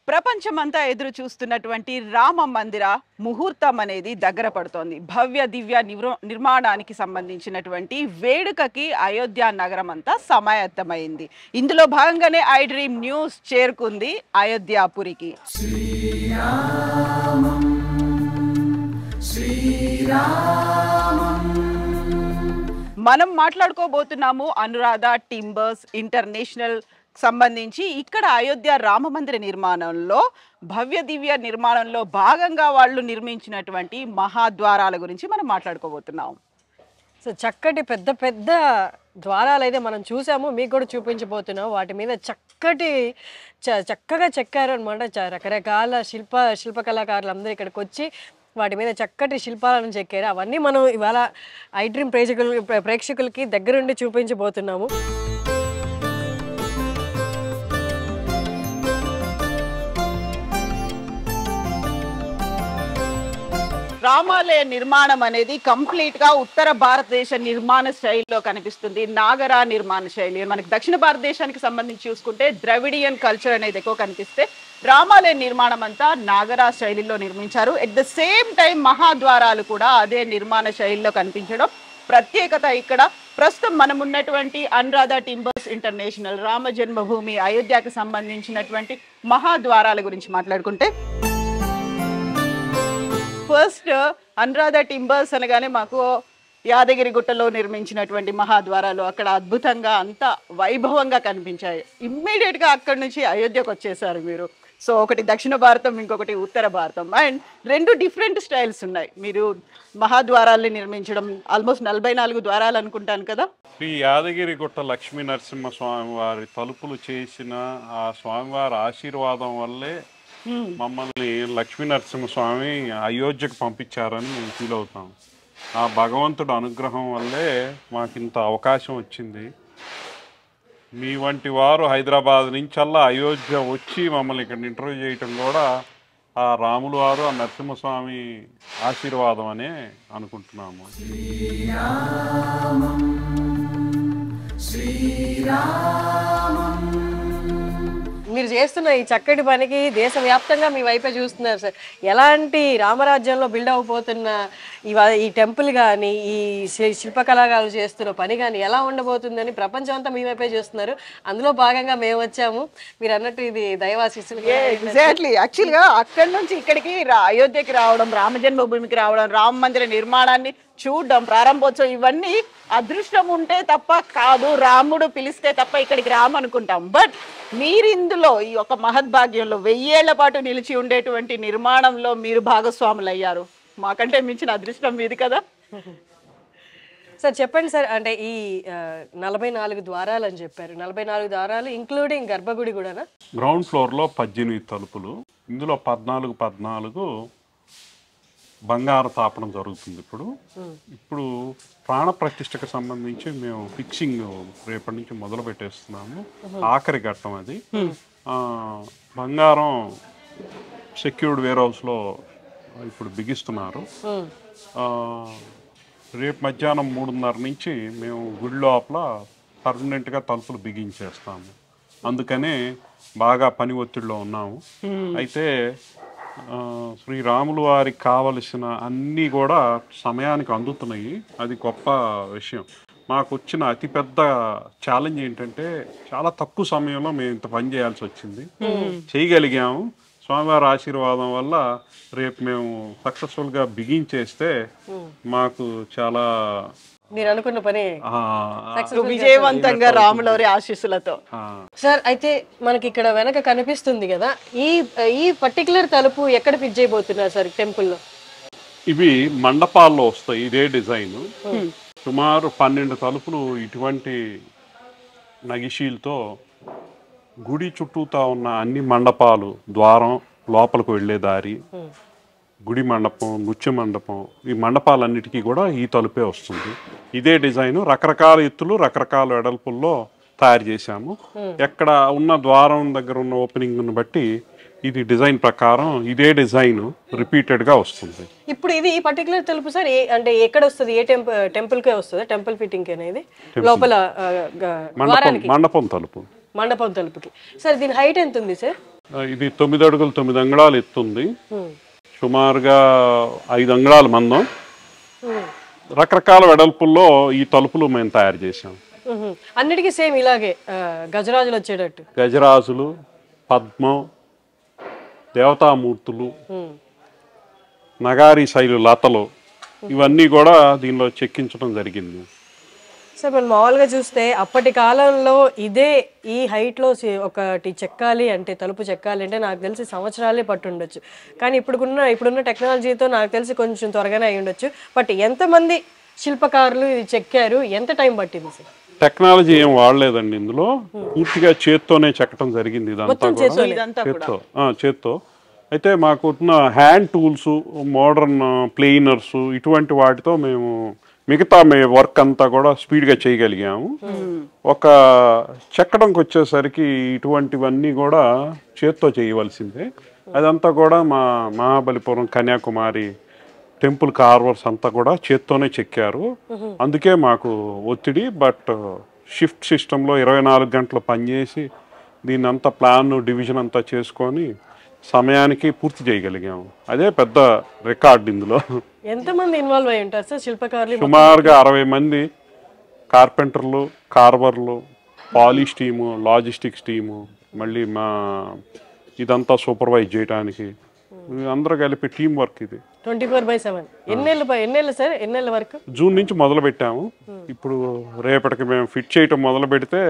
ప్రపంచమంతా ఎదురు చూస్తున్నటువంటి రామ మందిర ముహూర్తం అనేది దగ్గర పడుతోంది. భవ్య దివ్య నిర్మాణానికి సంబంధించినటువంటి వేడుకకి అయోధ్య నగరం అంతా సమాయత్తమైంది. ఇందులో భాగంగానే ఐ డ్రీమ్ న్యూస్ చేరుకుంది అయోధ్యాపురికి. మనం మాట్లాడుకోబోతున్నాము అనురాధ టింబర్స్ ఇంటర్నేషనల్ సంబంధించి. ఇక్కడ అయోధ్య రామ మందిర నిర్మాణంలో భవ్య దివ్య నిర్మాణంలో భాగంగా వాళ్ళు నిర్మించినటువంటి మహాద్వారాల గురించి మనం మాట్లాడుకోబోతున్నాం. సో చక్కటి పెద్ద పెద్ద ద్వారాలు అయితే మనం చూసాము, మీకు కూడా చూపించబోతున్నాం. వాటి మీద చక్కగా చెక్కారు అనమాట. రకరకాల శిల్పకళాకారులు అందరూ ఇక్కడికి వచ్చి వాటి మీద చక్కటి శిల్పాలను చెక్కారు. అవన్నీ మనం ఇవాళ ఐ డ్రీమ్ ప్రేక్షకులకి దగ్గరుండి చూపించబోతున్నాము. రామాలయ నిర్మాణం అనేది కంప్లీట్ గా ఉత్తర భారతదేశ నిర్మాణ శైలిలో కనిపిస్తుంది. నాగరా నిర్మాణ శైలి మనకి దక్షిణ భారతదేశానికి సంబంధించి చూసుకుంటే ద్రవిడియన్ కల్చర్ అనేది ఎక్కువ కనిపిస్తే, రామాలయ నిర్మాణం అంతా నాగరా శైలిలో నిర్మించారు. ఎట్ ద సేమ్ టైం మహాద్వారాలు కూడా అదే నిర్మాణ శైలిలో కనిపించడం ప్రత్యేకత. ఇక్కడ ప్రస్తుతం మనం ఉన్నటువంటి అనురాధ టింబర్స్ ఇంటర్నేషనల్ రామ జన్మభూమి అయోధ్యకు సంబంధించినటువంటి మహాద్వారాల గురించి మాట్లాడుకుంటే, ఫస్ట్ అనురాధ టింబర్స్ అనగానే మాకు యాదగిరి గుట్టలో నిర్మించినటువంటి మహాద్వారాలు అక్కడ అద్భుతంగా అంత వైభవంగా కనిపించాయి. ఇమ్మీడియట్గా అక్కడి నుంచి అయోధ్యకు వచ్చేసారు మీరు. సో ఒకటి దక్షిణ భారతం, ఇంకొకటి ఉత్తర భారతం, అండ్ రెండు డిఫరెంట్ స్టైల్స్ ఉన్నాయి. మీరు మహాద్వారాల్ని నిర్మించడం ఆల్మోస్ట్ 44 ద్వారాలు అనుకుంటాను కదా. శ్రీ యాదగిరి గుట్ట లక్ష్మీ నరసింహ స్వామి వారి తలుపులు చేసిన ఆ స్వామివారి ఆశీర్వాదం వల్లే మమ్మల్ని లక్ష్మీ నరసింహస్వామి అయోధ్యకు పంపించారని మేము ఫీల్ అవుతాం. ఆ భగవంతుడు అనుగ్రహం వల్లే మాకు ఇంత అవకాశం వచ్చింది. మీ వంటి వారు హైదరాబాద్ నుంచల్లా అయోధ్య వచ్చి మమ్మల్ని ఇక్కడ ఇంటర్వ్యూ చేయటం కూడా ఆ రాములు వారు ఆ నరసింహస్వామి ఆశీర్వాదం అనే అనుకుంటున్నాము. మీరు చేస్తున్న ఈ చక్కటి పనికి దేశవ్యాప్తంగా మీ వైపే చూస్తున్నారు సార్. ఎలాంటి రామరాజ్యంలో బిల్డ్ అయిపోతున్న ఈ టెంపుల్ కానీ ఈ శిల్పకళాకారులు చేస్తున్న పని కానీ ఎలా ఉండబోతుందని ప్రపంచం అంతా మీ వైపే చూస్తున్నారు. అందులో భాగంగా మేము వచ్చాము. మీరు అన్నట్టు ఇది దైవాశీస్సులు. ఎగ్జాక్ట్లీ. యాక్చువల్గా అక్కడి నుంచి ఇక్కడికి అయోధ్యకి రావడం, రామ జన్మభూమికి రావడం, రామ మందిర నిర్మాణాన్ని చూడడం, ప్రారంభోత్సవం, ఇవన్నీ అదృష్టం ఉంటే తప్ప కాదు. రాముడు పిలిస్తే తప్ప ఇక్కడికి రామనుకుంటాం. బట్ మీరు ఇందులో ఈ ఒక మహద్భాగ్యంలో 1000 ఏళ్ల పాటు నిలిచి ఉండేటువంటి నిర్మాణంలో మీరు భాగస్వాములు అయ్యారు. మాకంటే మించిన అదృష్టం మీది కదా. సార్ చెప్పండి సార్, అంటే ఈ 44 ద్వారాలు అని చెప్పారు. 44 ద్వారాలు ఇంక్లూడింగ్ గర్భగుడి కూడానా? గ్రౌండ్ ఫ్లోర్లో 18 తలుపులు, ఇందులో 14 బంగారు తాపడం జరుగుతుంది. ఇప్పుడు ప్రాణ ప్రతిష్టకు సంబంధించి మేము ఫిక్సింగ్ రేపటి నుంచి మొదలు పెట్టేస్తున్నాము. ఆఖరి ఘట్టం అది. బంగారం సెక్యూర్డ్ వేర్ హౌస్లో ఇప్పుడు బిగిస్తున్నారు. రేపు మధ్యాహ్నం 3:30 నుంచి మేము గుడి లోపల పర్మనెంట్గా తలుపులు బిగించేస్తాము. అందుకనే బాగా పని ఒత్తిడిలో ఉన్నాము. అయితే శ్రీరాములు వారికి కావలసిన అన్నీ కూడా సమయానికి అందుతున్నాయి. అది గొప్ప విషయం. మాకు వచ్చిన అతిపెద్ద ఛాలెంజ్ ఏంటంటే చాలా తక్కువ సమయంలో మేము ఇంత పని చేయాల్సి వచ్చింది. చేయగలిగాము. స్వామివారి ఆశీర్వాదం వల్ల రేపు మేము సక్సెస్ఫుల్గా బిగించేస్తే మాకు చాలా మీరు అనుకున్న పని విజయవంతంగా రాములవారి ఆశీస్సులతో. సార్ అయితే మనకి ఇక్కడ వెనక కనిపిస్తుంది కదా, ఈ పర్టికులర్ తలుపు ఎక్కడ ఫిట్ చేయబోతున్నారు సార్ టెంపుల్లో? ఇవి మండపాల్లో వస్తాయి. ఇదే డిజైన్. సుమారు 12 తలుపులు ఇటువంటి నగిషీలతో గుడి చుట్టూతా ఉన్న అన్ని మండపాలు, ద్వారం, లోపలికి వెళ్ళే దారి, గుడి మండపం, నృత్య మండపం, ఈ మండపాలన్నిటికీ కూడా ఈ తలుపే వస్తుంది. ఇదే డిజైన్ రకరకాల ఎత్తులు, రకరకాల వెడల్పుల్లో తయారు చేశాము. ఎక్కడ ఉన్న ద్వారం దగ్గర ఉన్న ఓపెనింగ్ను బట్టి ఇది డిజైన్ ప్రకారం ఇదే డిజైన్ రిపీటెడ్గా వస్తుంది. ఇప్పుడు ఇది ఈ పర్టికులర్ తలుపు సార్ అంటే ఎక్కడ వస్తుంది? ఏ టెంపుల్కే వస్తుంది? టెంపుల్ ఫిట్టింగ్ అనేది లోపల మండపం తలుపు, మండపం తలుపుకి. సార్ దీని హైట్ ఎంత ఉంది సార్? ఇది 9 అడుగులు 9 అంగుళాలు ఎత్తుంది, సుమారుగా 5 అంగుళాల మందం. రకరకాల వెడల్పుల్లో ఈ తలుపులు మేము తయారు చేసాం. అన్నిటికీ సేమ్ ఇలాగే గజరాజులు వచ్చేటట్టు, గజరాజులు, పద్మం, దేవతామూర్తులు, నగారి శైలు లతలు ఇవన్నీ కూడా దీనిలో చెక్కించడం జరిగింది. సార్ మనం మామూలుగా చూస్తే అప్పటి కాలంలో ఇదే ఈ హైట్లో ఒకటి చెక్కాలి అంటే, తలుపు చెక్కాలి అంటే నాకు తెలిసి సంవత్సరాలే పట్టుండొచ్చు. కానీ ఇప్పుడున్న టెక్నాలజీతో నాకు తెలిసి కొంచెం త్వరగానే అయి ఉండొచ్చు. బట్ ఎంతమంది శిల్పకారులు ఇది చెక్కారు, ఎంత టైం పట్టింది సార్? టెక్నాలజీ ఏం వాడలేదండి ఇందులో, పూర్తిగా చేత్తోనే చెక్కడం జరిగింది. ఇదంతా కూడా చేత్తో. అయితే మాకున్న హ్యాండ్ టూల్స్, మోడర్న్ ప్లేనర్స్ ఇటువంటి వాటితో మేము మిగతా వర్క్ అంతా కూడా స్పీడ్గా చేయగలిగాము. ఒక చెక్కడంకి వచ్చేసరికి ఇటువంటివన్నీ కూడా చేత్తో చేయవలసిందే. అదంతా కూడా మా మహాబలిపురం, కన్యాకుమారి టెంపుల్ కార్వర్స్ అంతా కూడా చేత్తోనే చెక్కారు. అందుకే మాకు ఒత్తిడి. బట్ షిఫ్ట్ సిస్టంలో 24 గంటలు పనిచేసి దీన్ని అంతా ప్లాన్ డివిజన్ అంతా చేసుకొని సమయానికి పూర్తి చేయగలిగాము. అదే పెద్ద రికార్డ్. ఇందులో ఎంతమంది ఇన్వాల్వ్ అయి ఉంటారు సార్ శిల్పకారులు? సుమారుగా 60 మంది కార్పెంటర్లు, కార్వర్లు, పాలిష్ టీము, లాజిస్టిక్స్ టీము, మళ్ళీ మా ఇదంతా సూపర్వైజ్ చేయడానికి అందరూ కలిపి టీం వర్క్. ఇది 24/7. ఎన్నేళ్ళు సార్? ఎన్నేళ్ళ వరకు? జూన్ నుంచి మొదలు పెట్టాము. ఇప్పుడు రేపటికి మేము ఫిట్ చేయటం మొదలు పెడితే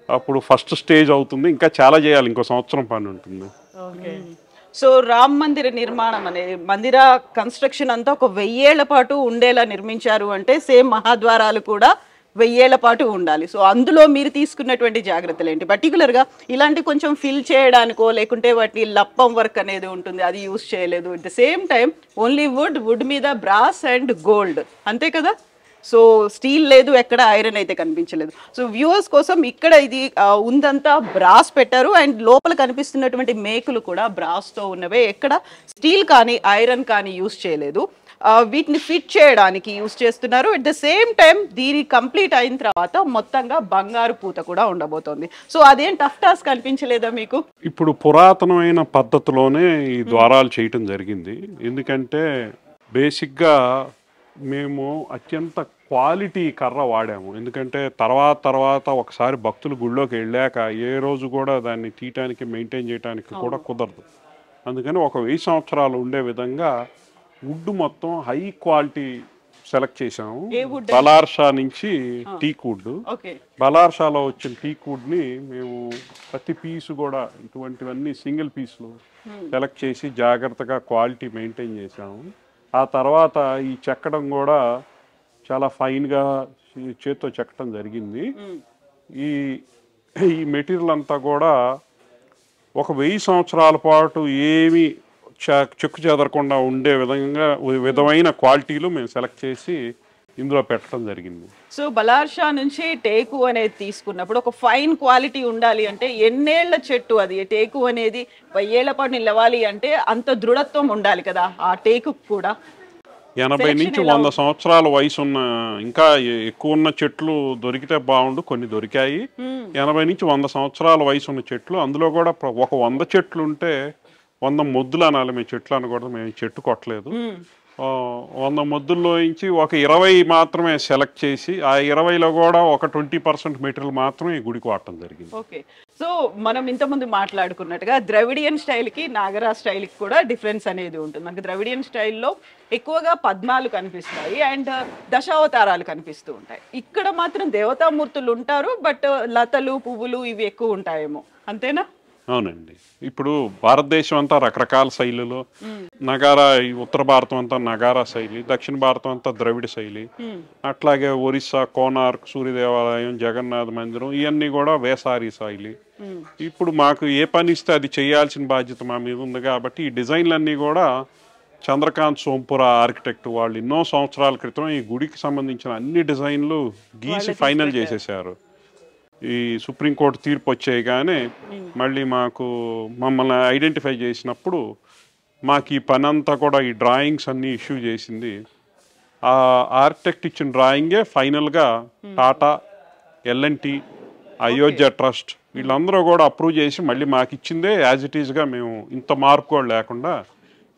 అప్పుడు ఫస్ట్ స్టేజ్ అవుతుంది. ఇంకా చాలా చేయాలి, ఇంకో సంవత్సరం పని ఉంటుంది. సో రామ్ మందిర నిర్మాణం అనేది, మందిర కన్స్ట్రక్షన్ అంతా ఒక 1000 ఏళ్ల పాటు ఉండేలా నిర్మించారు అంటే సేమ్ మహాద్వారాలు కూడా 1000 ఏళ్ల పాటు ఉండాలి. సో అందులో మీరు తీసుకున్నటువంటి జాగ్రత్తలు ఏంటి? పర్టికులర్గా ఇలాంటి కొంచెం ఫిల్ చేయడానికో లేకుంటే వాటి లప్పం వర్క్ అనేది ఉంటుంది, అది యూస్ చేయలేదు. At the same time only wood మీద బ్రాస్ అండ్ గోల్డ్, అంతే కదా? సో స్టీల్ లేదు, ఎక్కడ ఐరన్ అయితే కనిపించలేదు. సో వ్యూవర్స్ కోసం ఇక్కడ ఇది ఉందంతా బ్రాస్ పెట్టారు అండ్ లోపల కనిపిస్తున్నటువంటి మేకులు కూడా బ్రాస్తో ఉన్నవే, ఎక్కడ స్టీల్ కానీ ఐరన్ కానీ యూస్ చేయలేదు. వీటిని ఫిట్ చేయడానికి యూస్ చేస్తున్నారు. అట్ ద సేమ్ టైం దీని కంప్లీట్ అయిన తర్వాత మొత్తంగా బంగారు పూత కూడా ఉండబోతోంది. సో అదేం టఫ్ టాస్క్ అనిపించలేదా మీకు? ఇప్పుడు పురాతనమైన పద్ధతిలోనే ఈ ద్వారాలు చేయటం జరిగింది. ఎందుకంటే బేసిక్గా మేము అత్యంత క్వాలిటీ కర్ర వాడాము. ఎందుకంటే తర్వాత ఒకసారి భక్తులు గుళ్ళోకి వెళ్ళాక ఏ రోజు కూడా దాన్ని తీయటానికి మెయింటైన్ చేయడానికి కూడా కుదరదు. అందుకని ఒక 1000 సంవత్సరాలు ఉండే విధంగా వుడ్ మొత్తం హై క్వాలిటీ సెలెక్ట్ చేసాము. బలార్షా నుంచి టీక్ వుడ్. బలార్షాలో వచ్చిన టీక్ వుడ్ని మేము ప్రతి పీసు కూడా ఇటువంటివన్నీ సింగిల్ పీసులు సెలెక్ట్ చేసి జాగ్రత్తగా క్వాలిటీ మెయింటైన్ చేసాము. ఆ తర్వాత ఈ చెక్కడం కూడా చాలా ఫైన్గా చేత్తో చెక్కడం జరిగింది. ఈ మెటీరియల్ అంతా కూడా ఒక 1000 సంవత్సరాల పాటు ఏమీ చెక్కు చెదరకుండా ఉండే విధమైన క్వాలిటీలు మేము సెలెక్ట్ చేసి ఇందులో పెట్టడం జరిగింది. సో బలార్షా నుంచి టేకు అనేది తీసుకున్నప్పుడు ఒక ఫైన్ క్వాలిటీ ఉండాలి అంటే ఎన్నేళ్ల చెట్టు అది? టేకు అనేది 1000 ఏళ్ల పాటు నిలవాలి అంటే అంత దృఢత్వం ఉండాలి కదా ఆ టేకు కూడా. 80 నుంచి 100 సంవత్సరాల వయసు ఉన్న, ఇంకా ఎక్కువ ఉన్న చెట్లు దొరికితే బాగుండు, కొన్ని దొరికాయి. 80 నుంచి 100 సంవత్సరాల వయసు ఉన్న చెట్లు, అందులో కూడా ఒక 100 చెట్లు ఉంటే 100 మొద్దులు అనాలి. మేము చెట్లు అనకూడదు, మేము చెట్టు కొట్టలేదు. 100 మొద్దుల్లో నుంచి ఒక 20 మాత్రమే సెలెక్ట్ చేసి ఆ 20లో కూడా ఒక 20% మెటీరియల్ మాత్రమే ఈ గుడికి వాడటం జరిగింది. ఓకే. సో మనం ఇంతకుముందు మాట్లాడుకున్నట్టుగా ద్రవిడియన్ స్టైల్కి నాగరా స్టైల్కి కూడా డిఫరెన్స్ అనేది ఉంటుంది. మనకి ద్రవిడియన్ స్టైల్లో ఎక్కువగా పద్మాలు కనిపిస్తాయి అండ్ దశావతారాలు కనిపిస్తూ ఉంటాయి. ఇక్కడ మాత్రం దేవతామూర్తులు ఉంటారు, బట్ లతలు పువ్వులు ఇవి ఎక్కువ ఉంటాయేమో, అంతేనా? అవునండి. ఇప్పుడు భారతదేశం అంతా రకరకాల శైలిలో, నగారా ఉత్తర భారతం అంతా నగారా శైలి, దక్షిణ భారతం అంతా ద్రవిడ శైలి, అట్లాగే ఒరిస్సా కోనార్క్ సూర్య దేవాలయం, జగన్నాథ మందిరం ఇవన్నీ కూడా వేసారి శైలి. ఇప్పుడు మాకు ఏ పని ఇస్తే అది చేయాల్సిన బాధ్యత మా మీద ఉంది కాబట్టి ఈ డిజైన్లన్నీ కూడా చంద్రకాంత్ సోంపుర ఆర్కిటెక్ట్ వాళ్ళు ఎన్నో సంవత్సరాల క్రితం ఈ గుడికి సంబంధించిన అన్ని డిజైన్లు గీసి ఫైనల్ చేసేసారు. ఈ సుప్రీంకోర్టు తీర్పు వచ్చాయి కానీ మళ్ళీ మమ్మల్ని ఐడెంటిఫై చేసినప్పుడు మాకు ఈ పని అంతా కూడా ఈ డ్రాయింగ్స్ అన్నీ ఇష్యూ చేసింది ఆ ఆర్కిటెక్ట్ ఇచ్చిన డ్రాయింగే ఫైనల్గా టాటా, ఎల్ఎన్టీ, అయోధ్య ట్రస్ట్ వీళ్ళందరూ కూడా అప్రూవ్ చేసి మళ్ళీ మాకు ఇచ్చిందే యాజ్ ఇట్ ఈస్గా మేము ఇంత మార్పు కూడా లేకుండా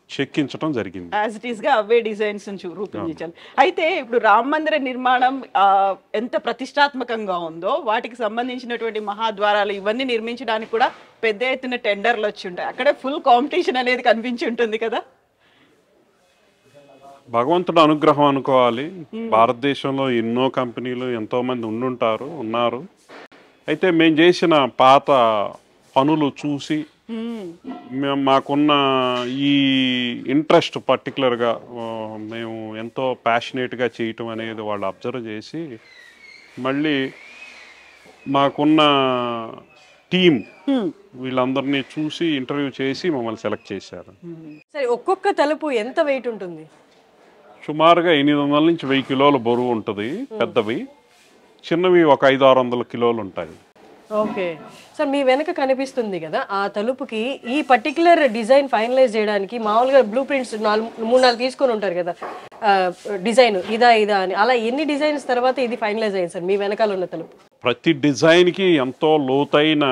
చెక్కించడం జరిగింది. యాజ్ ఇట్ ఈస్ గా అవే డిజైన్స్ రూపొందించాలి. అయితే ఇప్పుడు రామ మందిర నిర్మాణం ఎంత ప్రతిష్టాత్మకంగా ఉందో వాటికి సంబంధించినటువంటి మహాద్వారాలు ఇవన్నీ నిర్మించడానికి కూడా పెద్ద ఎత్తున టెండర్లు వచ్చి ఉంటాయి. అక్కడే ఫుల్ కాంపిటీషన్ అనేది కనిపించి ఉంటుంది కదా. భగవంతుడు అనుగ్రహం అనుకోవాలి. భారతదేశంలో ఎన్నో కంపెనీలు ఎంతో మంది ఉన్నారు. అయితే మేము చేసిన పాత పనులు చూసి మాకున్న ఈ ఇంట్రెస్ట్ పర్టికులర్గా మేము ఎంతో ప్యాషనేట్గా చేయటం అనేది వాళ్ళు అబ్జర్వ్ చేసి మళ్ళీ మాకున్న టీం వీళ్ళందరినీ చూసి ఇంటర్వ్యూ చేసి మమ్మల్ని సెలెక్ట్ చేశారు. సరే, ఒక్కొక్క తలుపు ఎంత వెయిట్ ఉంటుంది? సుమారుగా 800 నుంచి 1000 కిలోల బరువు ఉంటుంది. పెద్దవి, చిన్నవి ఒక 500-600 కిలోలు ఉంటాయి. ఓకే సార్, మీ వెనక కనిపిస్తుంది కదా ఆ తలుపుకి ఈ పర్టికులర్ డిజైన్ ఫైనలైజ్ చేయడానికి మామూలుగా బ్లూ ప్రింట్స్ 3-4 తీసుకొని ఉంటారు కదా, డిజైన్ ఇదా అని. అలా ఎన్ని డిజైన్స్ తర్వాత ఇది ఫైనలైజ్ అయ్యింది సార్ మీ వెనకాల ఉన్న తలుపు? ప్రతి డిజైన్కి ఎంతో లోతైన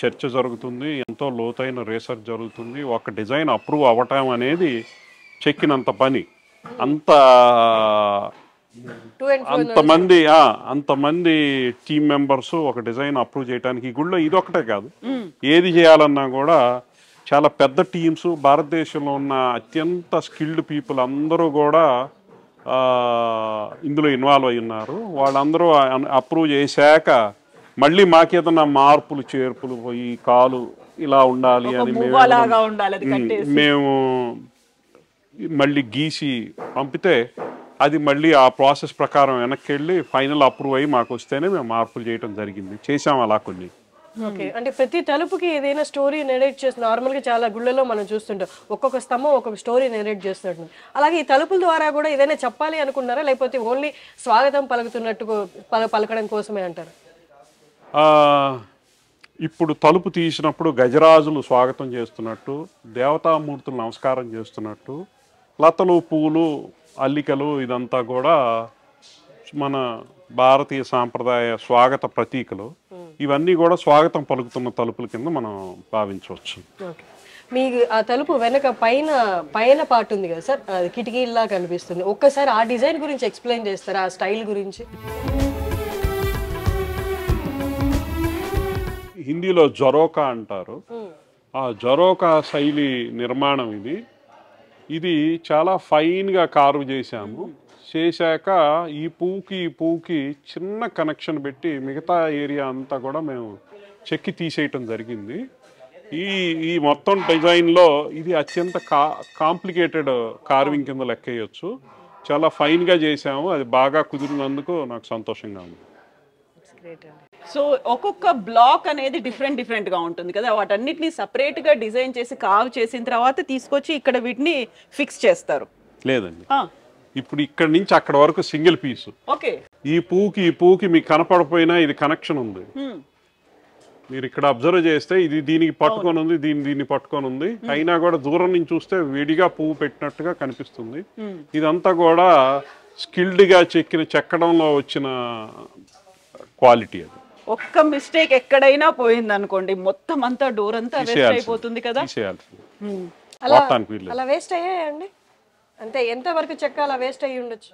చర్చ జరుగుతుంది, ఎంతో లోతైన రీసెర్చ్ జరుగుతుంది. ఒక డిజైన్ అప్రూవ్ అవ్వటం అనేది చెక్కినంత పని. అంతమంది టీమ్ మెంబర్స్ ఒక డిజైన్ అప్రూవ్ చేయడానికి ఈ గుళ్ళో ఇదొకటే కాదు, ఏది చేయాలన్నా కూడా చాలా పెద్ద టీమ్స్, భారతదేశంలో ఉన్న అత్యంత స్కిల్డ్ పీపుల్ అందరూ కూడా ఇందులో ఇన్వాల్వ్ అయి ఉన్నారు. వాళ్ళందరూ అప్రూవ్ చేశాక మళ్ళీ మాకేదన్నా మార్పులు చేర్పులు పోయి కాలు ఇలా ఉండాలి అని మేము మళ్ళీ గీసి పంపితే అది మళ్ళీ ఆ ప్రాసెస్ ప్రకారం వెనక్కి వెళ్ళి ఫైనల్ అప్రూవ్ అయ్యి మాకు వస్తేనే మేము మార్పులు చేయడం జరిగింది. చేసాం అలా కొన్ని. ఓకే, అంటే ప్రతి తలుపుకి ఏదైనా స్టోరీ నెరేట్ చేస్తుంది. నార్మల్గా చాలా గుళ్ళలో మనం చూస్తుంటాం ఒక్కొక్క స్తంభం ఒక్కొక్క స్టోరీ నెరేట్ చేస్తుంటాం. అలాగే ఈ తలుపుల ద్వారా కూడా ఏదైనా చెప్పాలి అనుకున్నారా, లేకపోతే ఓన్లీ స్వాగతం పలుకుతున్నట్టు పలకడం కోసమే అంటారు? ఇప్పుడు తలుపు తీసినప్పుడు గజరాజులు స్వాగతం చేస్తున్నట్టు, దేవతామూర్తులు నమస్కారం చేస్తున్నట్టు, లతలు, పువ్వులు, అల్లికలు ఇదంతా కూడా మన భారతీయ సాంప్రదాయ స్వాగత ప్రతీకలు. ఇవన్నీ కూడా స్వాగతం పలుకుతున్న తలుపుల కింద మనం భావించవచ్చు. మీకు ఆ తలుపు వెనక పైన పార్ట్ ఉంది కదా సార్, అది కిటికీలా కనిపిస్తుంది. ఒక్కసారి ఆ డిజైన్ గురించి ఎక్స్ప్లెయిన్ చేస్తారా, ఆ స్టైల్ గురించి? హిందీలో జరోకా అంటారు. ఆ జరోకా శైలి నిర్మాణం ఇది చాలా ఫైన్గా కార్వ్ చేశాక ఈ పువ్వుకి చిన్న కనెక్షన్ పెట్టి మిగతా ఏరియా అంతా కూడా మేము చెక్కి తీసేయటం జరిగింది. ఈ మొత్తం డిజైన్లో ఇది అత్యంత కాంప్లికేటెడ్ కార్వింగ్ కింద లెక్కేయచ్చు. చాలా ఫైన్గా చేసాము, అది బాగా కుదిరినందుకు నాకు సంతోషంగా ఉంది. సో ఒక్కొక్క బ్లాక్ అనేది డిఫరెంట్ గా ఉంటుంది కదా, వాటన్నిటిని సపరేట్ గా డిజైన్ చేసి కార్వ్ చేసిన తర్వాత తీసుకొచ్చి ఇక్కడ వీటిని ఫిక్స్ చేస్తారు? లేదండి, ఇప్పుడు ఇక్కడ నుంచి అక్కడ వరకు సింగిల్ పీసు. ఓకే, ఈ పువ్వుకి మీకు కనపడపోయినా ఇది కనెక్షన్ ఉంది. మీరు ఇక్కడ అబ్జర్వ్ చేస్తే ఇది దీనికి పట్టుకొని ఉంది, దీన్ని పట్టుకొని ఉంది. అయినా కూడా దూరం నుంచి చూస్తే విడిగా పువ్వు పెట్టినట్టుగా కనిపిస్తుంది. ఇదంతా కూడా స్కిల్డ్ గా చెక్కడంలో వచ్చిన క్వాలిటీ. అది ఒక్క మిస్టేక్ ఎక్కడైనా పోయింది అనుకోండి, మొత్తం అంతా డోర్ అంతా వేస్ట్ అయిపోతుంది కదా. అలా వేస్ట్ అయ్యాయండి అంటే ఎంత వరకు చెక్క అలా వేస్ట్ అయ్యి ఉండొచ్చు?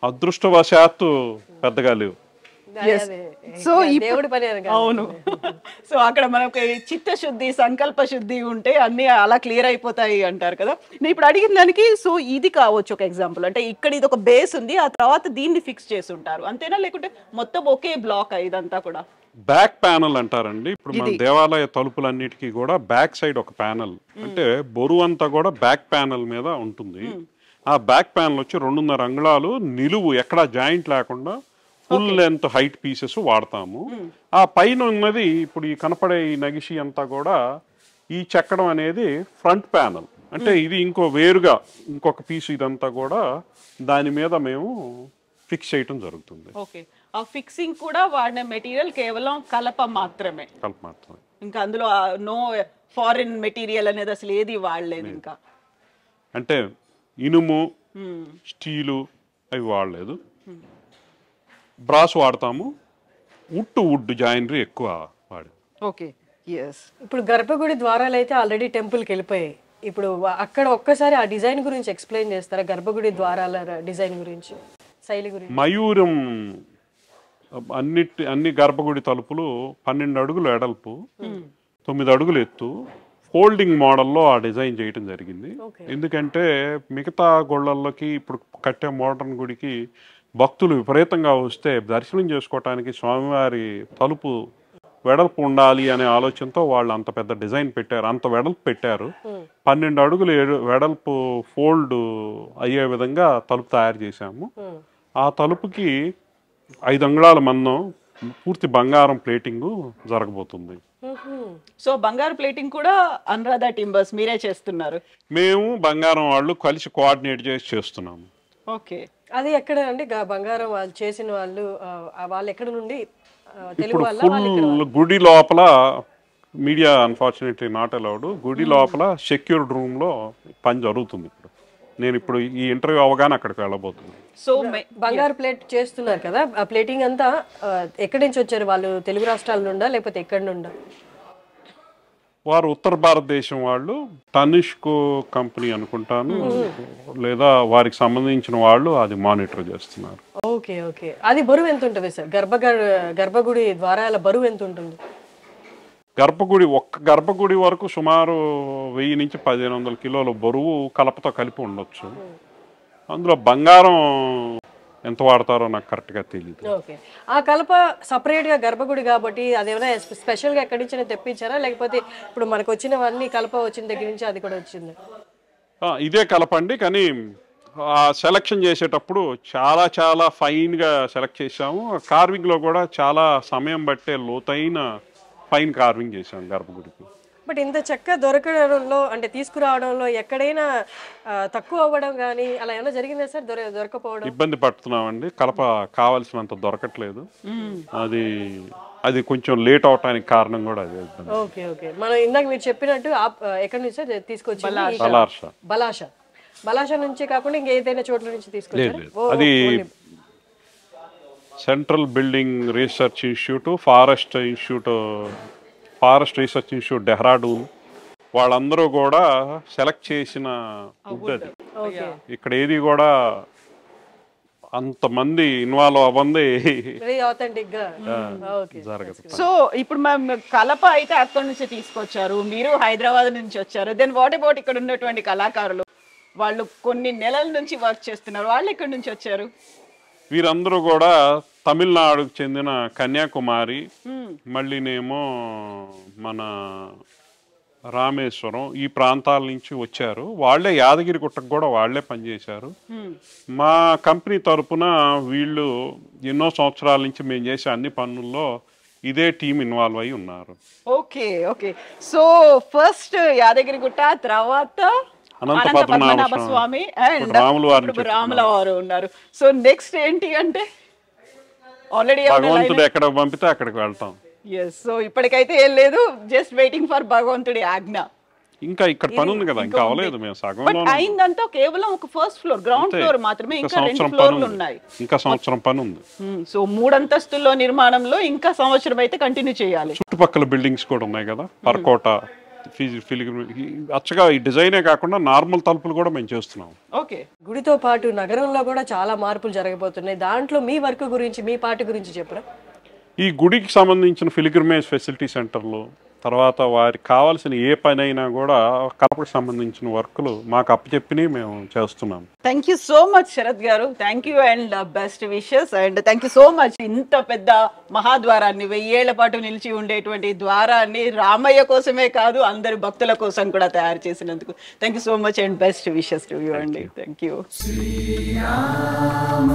అదృష్టవశాత్తు పెద్దగా లేవు. సో దేవుడి పని అవును. సో అక్కడ మనకు చిత్తశుద్ధి, సంకల్ప శుద్ధి ఉంటే అన్ని అలా క్లియర్ అయిపోతాయి అంటారు కదా. నేను ఇప్పుడు అడిగిన దానికి సో ఇది కావచ్చు ఒక ఎగ్జాంపుల్. అంటే ఇక్కడ ఇది ఒక బేస్ ఉంది, ఆ తర్వాత దీన్ని ఫిక్స్ చేసి ఉంటారు అంతేనా, లేకుంటే మొత్తం ఒకే బ్లాక్ ఇదంతా కూడా? బ్యాక్ ప్యానల్ అంటారండి. ఇప్పుడు మన దేవాలయ తలుపులన్నిటికీ కూడా బ్యాక్ సైడ్ ఒక ప్యానల్, అంటే బరువు అంతా కూడా బ్యాక్ ప్యానల్ మీద ఉంటుంది. ఆ బ్యాక్ ప్యానల్ వచ్చి 2.5 అంగుళాలు నిలువు, ఎక్కడా జాయింట్ లేకుండా ఫుల్ లెంత్ హైట్ పీసెస్ వాడతాము. ఆ పైన ఉన్నది ఇప్పుడు ఈ కనపడే ఈ నగిషి అంతా కూడా ఈ చెక్కడం అనేది ఫ్రంట్ ప్యానల్. అంటే ఇది వేరుగా ఇంకొక పీస్, ఇదంతా కూడా దాని మీద మేము ఫిక్స్ చేయటం జరుగుతుంది. ఓకే, ఆ ఫిక్సింగ్ కూడా వాడిన మెటీరియల్ కేవలం కలప మాత్రమే, కలప మాత్రమే. ఇంకా అందులో నో ఫారిన్ మెటీరియల్ అనేది అసలు ఏది వాడలేదు ఇంకా. అంటే ఇనుము, స్టీలు అవి వాడలేదు. బ్రాస్ వాడతాము, వుడ్ జాయినరీ ఎక్కువ వాడు. Okay, yes. ఇప్పుడు గర్భగుడి ద్వారాలు అయితే ఆల్రెడీ టెంపుల్కి వెళ్ళిపోయాయి. ఇప్పుడు అక్కడ ఒక్కసారి ఆ డిజైన్ గురించి ఎక్స్ప్లెయిన్ చేస్తారా? గర్భగుడి ద్వారాల డిజైన్ గురించి, శైలి గురించి. మయూరం అన్ని గర్భగుడి తలుపులు 12 అడుగులు ఎడల్పు, 9 అడుగులు ఎత్తు, ఫోల్డింగ్ మోడల్లో ఆ డిజైన్ చేయడం జరిగింది. ఎందుకంటే మిగతా గుళ్ళల్లోకి ఇప్పుడు కట్టే మోడర్న్ గుడికి భక్తులు విపరీతంగా వస్తే దర్శనం చేసుకోవటానికి స్వామివారి తలుపు వెడల్పు ఉండాలి అనే ఆలోచనతో వాళ్ళు అంత పెద్ద డిజైన్ పెట్టారు, అంత వెడల్పు పెట్టారు. 12 అడుగులు వెడల్పు ఫోల్డ్ అయ్యే విధంగా తలుపు తయారు చేశాము. ఆ తలుపుకి 5 అంగుళాల మందం పూర్తి బంగారం ప్లేటింగ్ జరగబోతుంది. సో బంగారు ప్లేటింగ్ కూడా అనురాధ టింబర్స్ మీరే చేస్తున్నారు? మేము బంగారం వాళ్ళు కలిసి కోఆర్డినేట్ చేసి చేస్తున్నాము. ఓకే, అది ఎక్కడ అండి బంగారం వాళ్ళు చేసిన వాళ్ళు? వాళ్ళు ఎక్కడ నుండి? ఇప్పుడు ఫుల్ గుడి లోపల మీడియా అన్ఫార్చునేట్లీ నాట్ అలౌడ్. గుడి లోపల సెక్యూర్డ్ రూమ్ లో పని జరుగుతుంది. నేను ఇప్పుడు ఈ ఇంటర్వ్యూ అవగానే అక్కడికి వెళ్ళబోతున్నాను. సో బంగారు ప్లేట్ చేస్తున్నారు కదా, ఆ ప్లేటింగ్ అంతా ఎక్కడి నుంచి వచ్చారు వాళ్ళు? తెలుగు రాష్ట్రాల నుండా లేకపోతే ఎక్కడి నుండా? వారు ఉత్తర భారతదేశం వాళ్ళు, తనిష్కో కంపెనీ అనుకుంటాను, లేదా వారికి సంబంధించిన వాళ్ళు అది మానిటర్ చేస్తున్నారు. Okay okay. అది బరువు ఎంత ఉంటుంది సార్? గర్భగుడి ద్వారాల బరువు ఎంత ఉంటుంది? ఒక్క గర్భగుడి వరకు సుమారు 1000 నుంచి 1500 కిలోల బరువు కలపతో కలిపి ఉండొచ్చు. అందులో బంగారం ఎంత వాడతారో నాకు కరెక్ట్గా తెలియదు. ఓకే. ఆ కలప సపరేట్గా గర్భగుడి కాబట్టి అదేమైనా స్పెషల్గా ఎక్కడి నుంచి తెప్పించారా, లేకపోతే ఇప్పుడు మనకు వచ్చినవన్నీ కలప వచ్చిన దగ్గర నుంచి అది కూడా వచ్చింది? ఇదే కలపండి, కానీ సెలక్షన్ చేసేటప్పుడు చాలా చాలా ఫైన్గా సెలెక్ట్ చేసాము. కార్వింగ్లో కూడా చాలా సమయం బట్టే లోతైన ఫైన్ కార్వింగ్ చేసాము గర్భగుడికి. బట్ ఇంత చెక్క దొరకడంలో అంటే తీసుకురావడంలో ఎక్కడైనా తక్కువ అవ్వడం కానీ అలా ఏమైనా జరిగిందా సార్? దొరకపోవడం ఇబ్బంది పడుతున్నామండి. కలప కావాల్సినంత దొరకట్లేదు. అది కొంచెం లేట్ అవటానికి కారణం కూడా అదే. Okay okay. మనం ఇందాక మీరు చెప్పినట్టు ఎక్కడి నుంచి సార్ తీసుకొచ్చి? బలాషా నుంచి కాకుండా ఇంకేదైనా చోట్ల నుంచి తీసుకొచ్చారు? అది central building research institute, forest research institute Dehradun వాళ్ళందరూ కూడా సెలెక్ట్ చేసిన వుడ్ అది. ఇక్కడ ఏది కూడా అంతమంది ఇన్వాల్వ్ అవ్వంది జరగదు. సో ఇప్పుడు మేము కలప అయితే అక్కడి నుంచి తీసుకొచ్చారు, మీరు హైదరాబాద్ నుంచి వచ్చారు. దెన్ వాట్ అబౌట్ ఇక్కడ ఉన్నటువంటి కళాకారులు? వాళ్ళు కొన్ని నెలల నుంచి వర్క్ చేస్తున్నారు, వాళ్ళు ఎక్కడి నుంచి వచ్చారు? వీరందరూ కూడా తమిళనాడుకు చెందిన కన్యాకుమారి, మళ్ళీనేమో మన రామేశ్వరం ఈ ప్రాంతాల నుంచి వచ్చారు. వాళ్లే యాదగిరి గుట్టకు కూడా వాళ్లే పనిచేశారు. మా కంపెనీ తరపున వీళ్ళు ఎన్నో సంవత్సరాల నుంచి మేము చేసే అన్ని పనుల్లో ఇదే టీం ఇన్వాల్వ్ అయి ఉన్నారు. Okay okay. So first Yadagiri Gutta, తర్వాత అనంత పద్మనాభ స్వామి అండ్ రాముల వారు ఉన్నారు. సో నెక్స్ట్ ఏంటి అంటే ఆల్రెడీ భగవంతుడు ఎక్కడ పంపితే అక్కడికి వెళ్తాం. సో ఇప్పటికైతే ఏం లేదు, జస్ట్ వెయిటింగ్ ఫర్ భగవంతుడి ఆజ్ఞ. ఇంకా ఇక్కడ పని ఉంది కదా, ఇంకా అవ్వలేదు. మేము సగంలో అయిందంతా కేవలం ఒక ఫస్ట్ ఫ్లోర్, గ్రౌండ్ ఫ్లోర్ మాత్రమే, ఇంకా 2 ఫ్లోర్లు ఉన్నాయి. ఇంకా సంవత్సరం పని ఉంది. సో 3 అంతస్తుల్లో నిర్మాణంలో ఇంకా సంవత్సరం అయితే కంటిన్యూ చేయాలి. చుట్టుపక్కల బిల్డింగ్స్ కూడా ఉన్నాయి కదా, పర్కోట, అచ్చగా ఈ డిజైనే కాకుండా నార్మల్ తలుపులు కూడా మేము చేస్తున్నాం. ఓకే. గుడితో పాటు నగరంలో కూడా చాలా మార్పులు జరగబోతున్నాయి. దాంట్లో మీ వర్క్ గురించి, మీ పార్టీ గురించి చెప్పరా? ఈ గుడికి సంబంధించిన పిల్గ్రిమేజ్ ఫెసిలిటీ సెంటర్లు, తర్వాత వారికి కావాల్సిన ఏ పని అయినా కూడా కలపకు సంబంధించిన వర్క్లు మాకు అప్పచెప్పిని మేము చేస్తున్నాం. Thank you so much Sharath గారు, thank you and best wishes. And thank you so much. ఇంత పెద్ద మహాద్వారాన్ని, 1000 ఏళ్ల పాటు నిలిచి ఉండేటువంటి ద్వారాన్ని రామయ్య కోసమే కాదు అందరి భక్తుల కోసం కూడా తయారు చేసినందుకు thank you so much and best wishes to you అండి. Thank you. శ్రీరామ